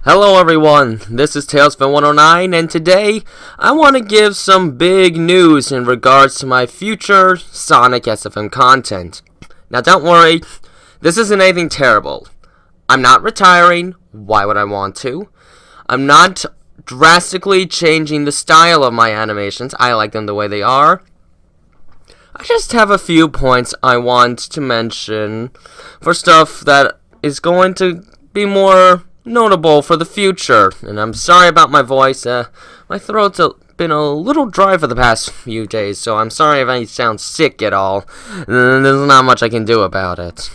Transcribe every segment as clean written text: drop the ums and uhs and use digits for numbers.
Hello everyone, this is TailsFan109, and today I want to give some big news in regards to my future Sonic SFM content. Now don't worry, this isn't anything terrible. I'm not retiring, why would I want to? I'm not drastically changing the style of my animations, I like them the way they are. I just have a few points I want to mention for stuff that is going to be more notable for the future. And I'm sorry about my voice. My throat's been a little dry for the past few days, so I'm sorry if I sound sick at all. There's not much I can do about it.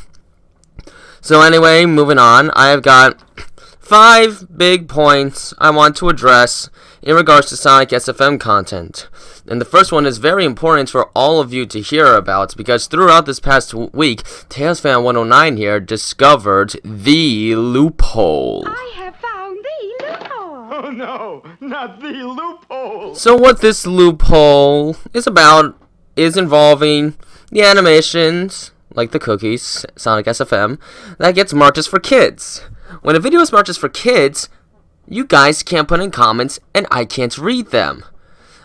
So anyway, moving on, I've got 5 big points I want to address in regards to Sonic SFM content. And the first one is very important for all of you to hear about, because throughout this past week, TailsFan109 here discovered the loophole. I have found the loophole. Oh no, not the loophole. So what this loophole is about is involving the animations, like the cookies, Sonic SFM, that gets marked as for kids. When a video is marked as for kids, you guys can't put in comments and I can't read them.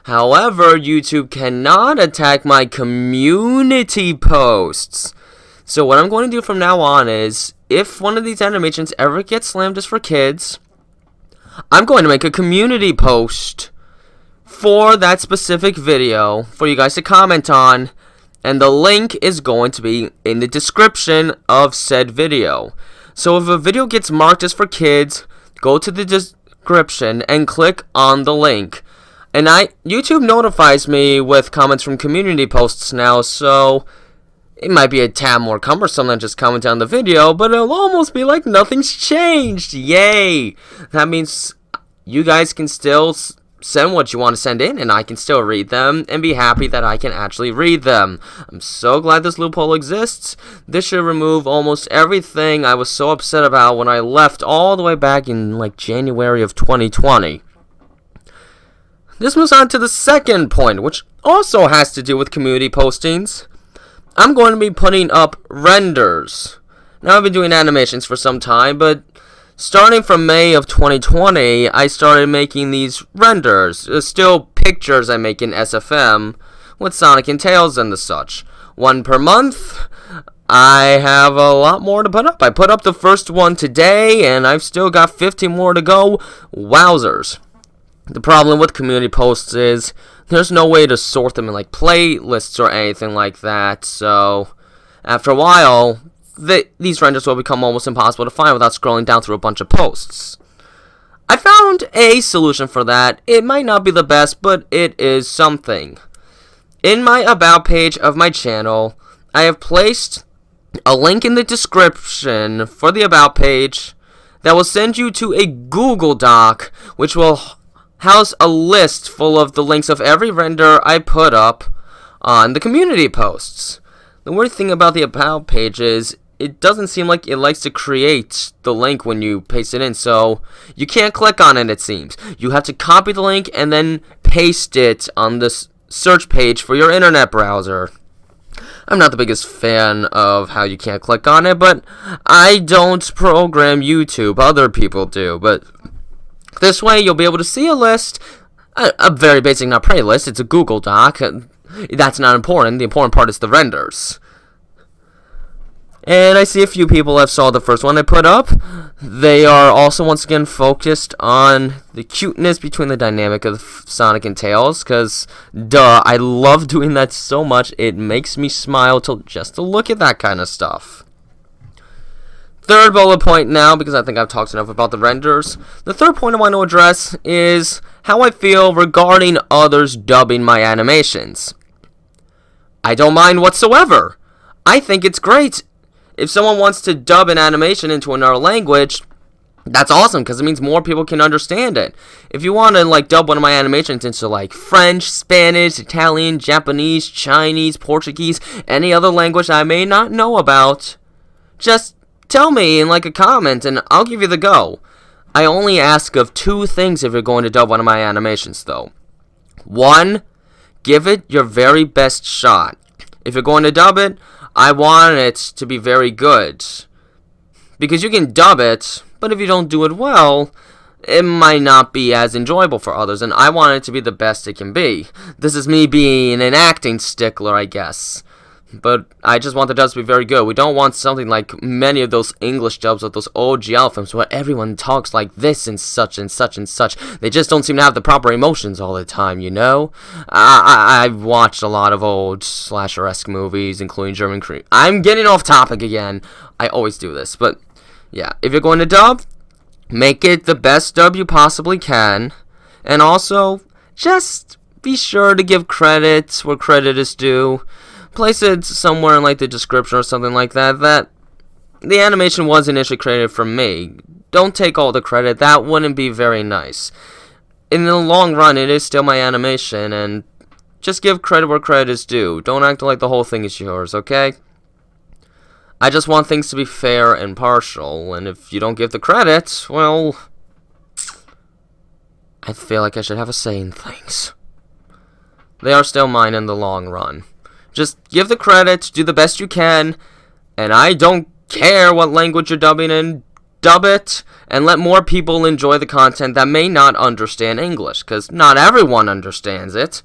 However, YouTube cannot attack my community posts. So what I'm going to do from now on is, if one of these animations ever gets slammed as for kids, I'm going to make a community post for that specific video for you guys to comment on, and the link is going to be in the description of said video. So if a video gets marked as for kids, go to the description and click on the link. And YouTube notifies me with comments from community posts now, so it might be a tad more cumbersome than just commenting on the video, but it'll almost be like nothing's changed. Yay! That means you guys can still send what you want to send in, and I can still read them and be happy that I can actually read them. I'm so glad this loophole exists. This should remove almost everything I was so upset about when I left all the way back in like January of 2020. This moves on to the second point, which also has to do with community postings. I'm going to be putting up renders. Now, I've been doing animations for some time, but starting from May of 2020, I started making these renders. Still pictures I make in SFM with Sonic and Tails and the such. 1 per month. I have a lot more to put up. I put up the first one today, and I've still got 50 more to go. Wowzers. The problem with community posts is there's no way to sort them in like playlists or anything like that, so after a while, these renders will become almost impossible to find without scrolling down through a bunch of posts. I found a solution for that. It might not be the best, but it is something. In my About page of my channel, I have placed a link in the description for the About page that will send you to a Google Doc, which will house a list full of the links of every render I put up on the community posts. The weird thing about the About page is it doesn't seem like it likes to create the link when you paste it in, so you can't click on it, it seems. You have to copy the link and then paste it on the search page for your internet browser. I'm not the biggest fan of how you can't click on it, but I don't program YouTube, other people do, but this way you'll be able to see a list, a very basic, not pretty list. It's a Google Doc. That's not important. The important part is the renders. And I see a few people have saw the first one I put up. They are also once again focused on the cuteness between the dynamic of Sonic and Tails, because duh, I love doing that so much. It makes me smile just to look at that kind of stuff. Third bullet point now, because I think I've talked enough about the renders. The third point I want to address is how I feel regarding others dubbing my animations. I don't mind whatsoever. I think it's great. If someone wants to dub an animation into another language, that's awesome, because it means more people can understand it. If you want to like dub one of my animations into like French, Spanish, Italian, Japanese, Chinese, Portuguese, any other language I may not know about, just tell me in like a comment and I'll give you the go. I only ask of 2 things if you're going to dub one of my animations though. 1, give it your very best shot. If you're going to dub it, I want it to be very good. Because you can dub it, but if you don't do it well, it might not be as enjoyable for others, and I want it to be the best it can be. This is me being an acting stickler, I guess. But I just want the dubs to be very good. We don't want something like many of those English dubs of those old GL films where everyone talks like this and such and such and such. They just don't seem to have the proper emotions all the time, you know? I've watched a lot of old slasher-esque movies, including German Korean. I'm getting off topic again. I always do this. But, yeah, if you're going to dub, make it the best dub you possibly can. And also, just be sure to give credit where credit is due. Place it somewhere in like the description or something like that, that the animation was initially created from me. Don't take all the credit, that wouldn't be very nice. In the long run, it is still my animation, and just give credit where credit is due. Don't act like the whole thing is yours, okay? I just want things to be fair and partial, and if you don't give the credit, well, I feel like I should have a say in things. They are still mine in the long run. Just give the credit, do the best you can, and I don't care what language you're dubbing in, dub it, and let more people enjoy the content that may not understand English, because not everyone understands it.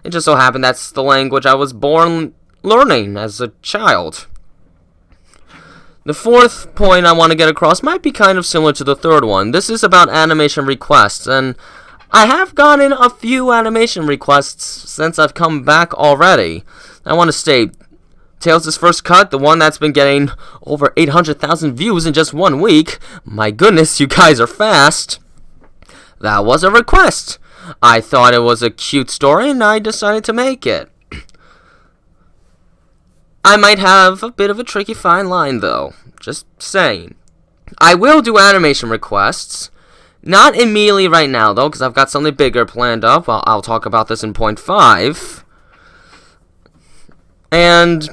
It just so happened that's the language I was born learning as a child. The fourth point I want to get across might be kind of similar to the third one. This is about animation requests, and I have gotten a few animation requests since I've come back already. I want to state, Tails' First Cut, the one that's been getting over 800,000 views in just 1 week. My goodness, you guys are fast. That was a request. I thought it was a cute story and I decided to make it. I might have a bit of a tricky fine line though. Just saying. I will do animation requests. Not immediately right now, though, because I've got something bigger planned up. I'll talk about this in point 5. And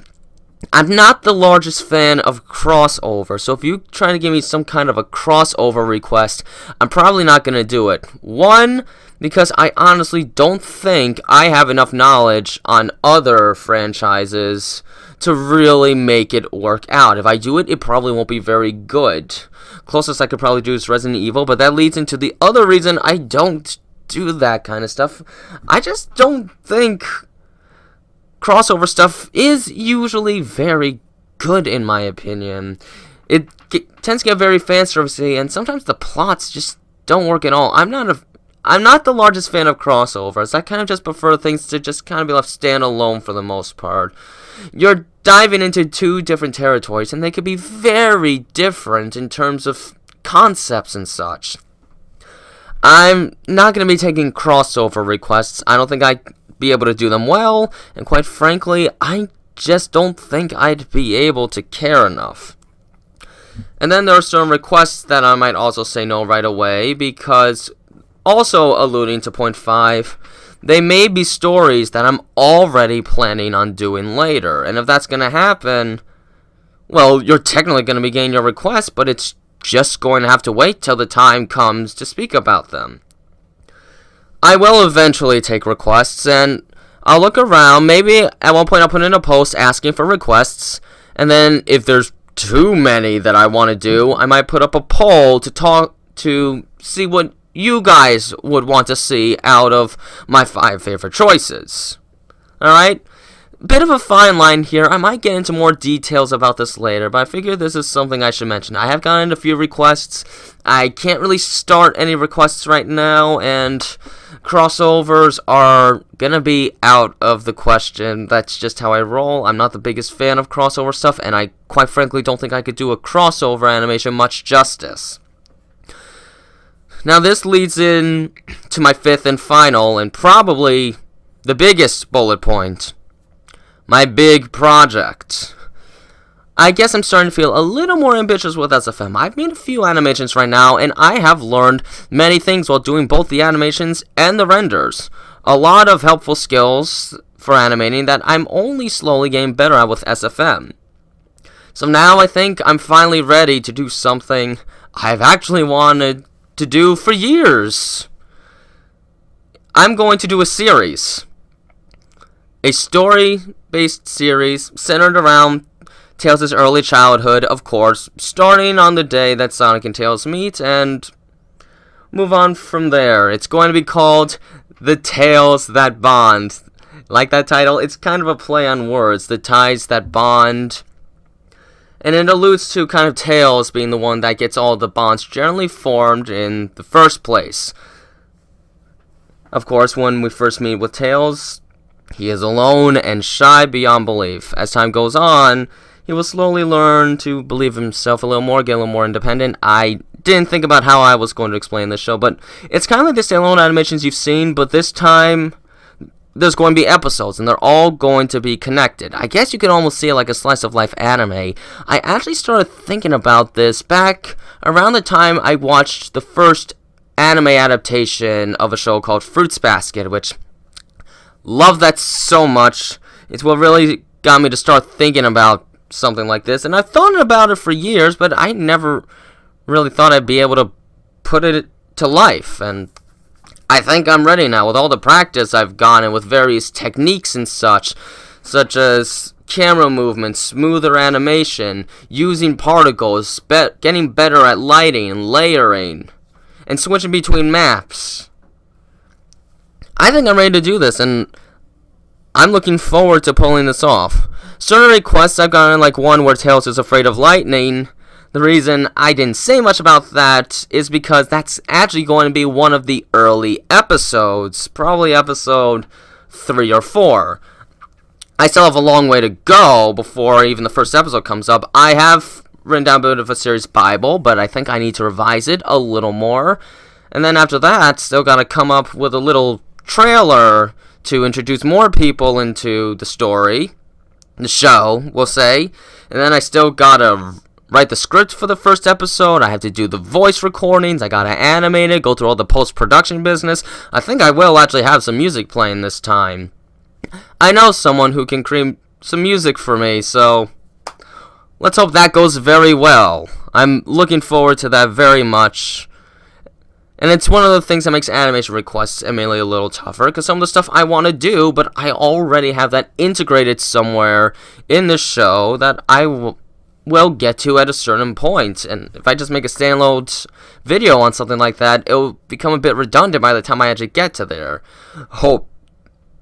I'm not the largest fan of crossover, so if you're trying to give me some kind of a crossover request, I'm probably not going to do it. 1, because I honestly don't think I have enough knowledge on other franchises to really make it work out. If I do it, it probably won't be very good. Closest I could probably do is Resident Evil, but that leads into the other reason I don't do that kind of stuff. I just don't think crossover stuff is usually very good, in my opinion. It tends to get very fan servicey, and sometimes the plots just don't work at all. I'm not the largest fan of crossovers. I kind of just prefer things to just kind of be left standalone for the most part. You're diving into 2 different territories, and they could be very different in terms of concepts and such. I'm not going to be taking crossover requests. I don't think I'd be able to do them well, and quite frankly, I just don't think I'd be able to care enough. And then there are certain requests that I might also say no right away, because, also alluding to point 5, they may be stories that I'm already planning on doing later, and if that's going to happen, well, you're technically going to be getting your request, but it's just going to have to wait till the time comes to speak about them. I will eventually take requests, and I'll look around. Maybe at one point I'll put in a post asking for requests, and then if there's too many that I want to do, I might put up a poll to see what you guys would want to see out of my 5 favorite choices. Alright? Bit of a fine line here. I might get into more details about this later, but I figure this is something I should mention. I have gotten a few requests. I can't really start any requests right now, and crossovers are gonna be out of the question. That's just how I roll. I'm not the biggest fan of crossover stuff, and I quite frankly don't think I could do a crossover animation much justice. Now this leads in to my 5th and final, and probably the biggest bullet point. My big project. I guess I'm starting to feel a little more ambitious with SFM. I've made a few animations right now, and I have learned many things while doing both the animations and the renders. A lot of helpful skills for animating that I'm only slowly getting better at with SFM. So now I think I'm finally ready to do something I've actually wanted to do for years. I'm going to do a series. A story-based series centered around Tails' early childhood, of course, starting on the day that Sonic and Tails meet, and move on from there. It's going to be called The Tales That Bond. Like that title, it's kind of a play on words, the ties that bond. And it alludes to kind of Tails being the one that gets all the bonds generally formed in the first place. Of course, when we first meet with Tails, he is alone and shy beyond belief. As time goes on, he will slowly learn to believe himself a little more, get a little more independent. I didn't think about how I was going to explain this show, but it's kind of like the standalone animations you've seen, but this time there's going to be episodes, and they're all going to be connected. I guess you could almost see it like a slice of life anime. I actually started thinking about this back around the time I watched the first anime adaptation of a show called Fruits Basket, which love that so much. It's what really got me to start thinking about something like this, and I've thought about it for years, but I never really thought I'd be able to put it to life, and I think I'm ready now with all the practice I've gotten with various techniques and such as camera movement, smoother animation, using particles, getting better at lighting and layering, and switching between maps. I think I'm ready to do this, and I'm looking forward to pulling this off. Certain requests I've gotten, like one where Tails is afraid of lightning. The reason I didn't say much about that is because that's actually going to be one of the early episodes, probably episode 3 or 4. I still have a long way to go before even the first episode comes up. I have written down a bit of a series Bible, but I think I need to revise it a little more. And then after that, still got to come up with a little trailer to introduce more people into the story, the show, we'll say. And then I still got to write the script for the first episode. I have to do the voice recordings. I gotta animate it, go through all the post-production business. I think I will actually have some music playing this time. I know someone who can create some music for me, so let's hope that goes very well. I'm looking forward to that very much. And it's one of the things that makes animation requests admittedly a little tougher, because some of the stuff I want to do, but I already have that integrated somewhere in the show that I will get to at a certain point. And if I just make a standalone video on something like that, it'll become a bit redundant by the time I actually get to there. Hope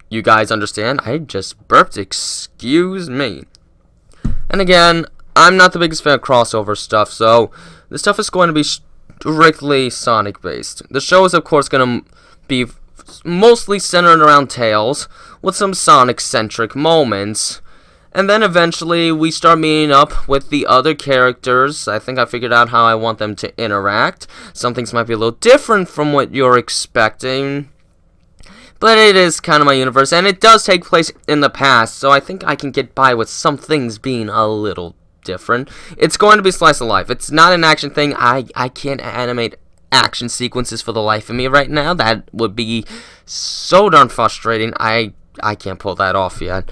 you guys understand. I just burped, excuse me. And again, I'm not the biggest fan of crossover stuff, so this stuff is going to be strictly Sonic based. The show is of course going to be mostly centered around Tails, with some Sonic centric moments. And then eventually we start meeting up with the other characters. I think I figured out how I want them to interact. Some things might be a little different from what you're expecting, but it is kind of my universe, and it does take place in the past, so I think I can get by with some things being a little different. It's going to be slice of life. It's not an action thing. I can't animate action sequences for the life of me right now. That would be so darn frustrating. I can't pull that off yet.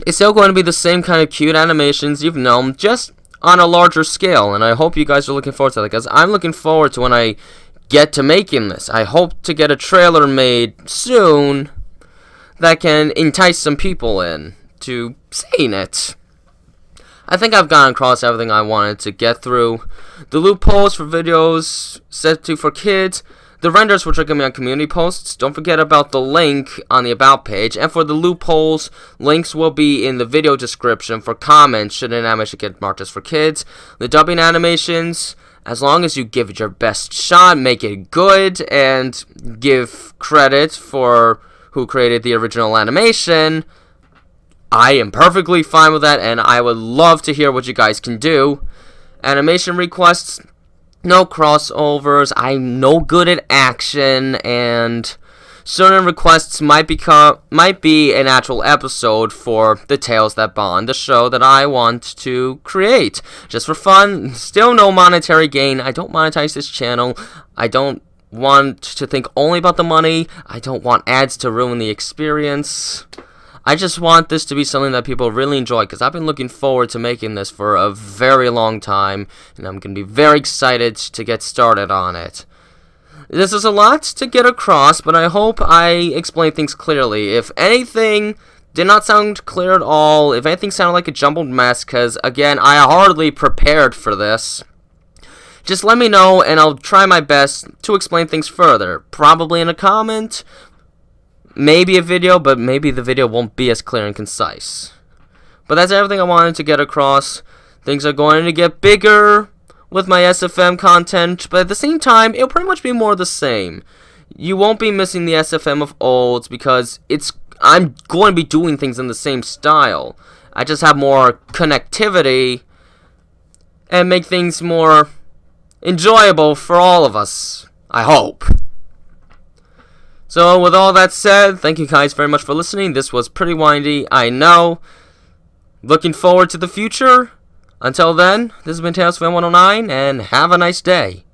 It's still going to be the same kind of cute animations you've known, just on a larger scale, and I hope you guys are looking forward to that, because I'm looking forward to when I get to making this. I hope to get a trailer made soon that can entice some people in to seeing it. I think I've gone across everything I wanted to get through. The loopholes for videos set to for kids, the renders which are going to be on community posts. Don't forget about the link on the About page. And for the loopholes, links will be in the video description for comments should an animation get marked as for kids. The dubbing animations, as long as you give it your best shot, make it good, and give credit for who created the original animation, I am perfectly fine with that, and I would love to hear what you guys can do. Animation requests, no crossovers. I'm no good at action, and certain requests might be an actual episode for The Tales That Bond, the show that I want to create just for fun. Still no monetary gain. I don't monetize this channel. I don't want to think only about the money. I don't want ads to ruin the experience. I just want this to be something that people really enjoy, because I've been looking forward to making this for a very long time, and I'm going to be very excited to get started on it. This is a lot to get across, but I hope I explain things clearly. If anything did not sound clear at all. If anything, sounded like a jumbled mess, because, again, I hardly prepared for this. Just let me know, and I'll try my best to explain things further. Probably in a comment, maybe a video, but maybe the video won't be as clear and concise. But that's everything I wanted to get across. Things are going to get bigger with my SFM content, but at the same time, it'll pretty much be more the same. You won't be missing the SFM of old, because I'm going to be doing things in the same style. I just have more connectivity and make things more enjoyable for all of us, I hope. So with all that said, thank you guys very much for listening. This was pretty windy, I know. Looking forward to the future. Until then, this has been Tales from M109, and have a nice day.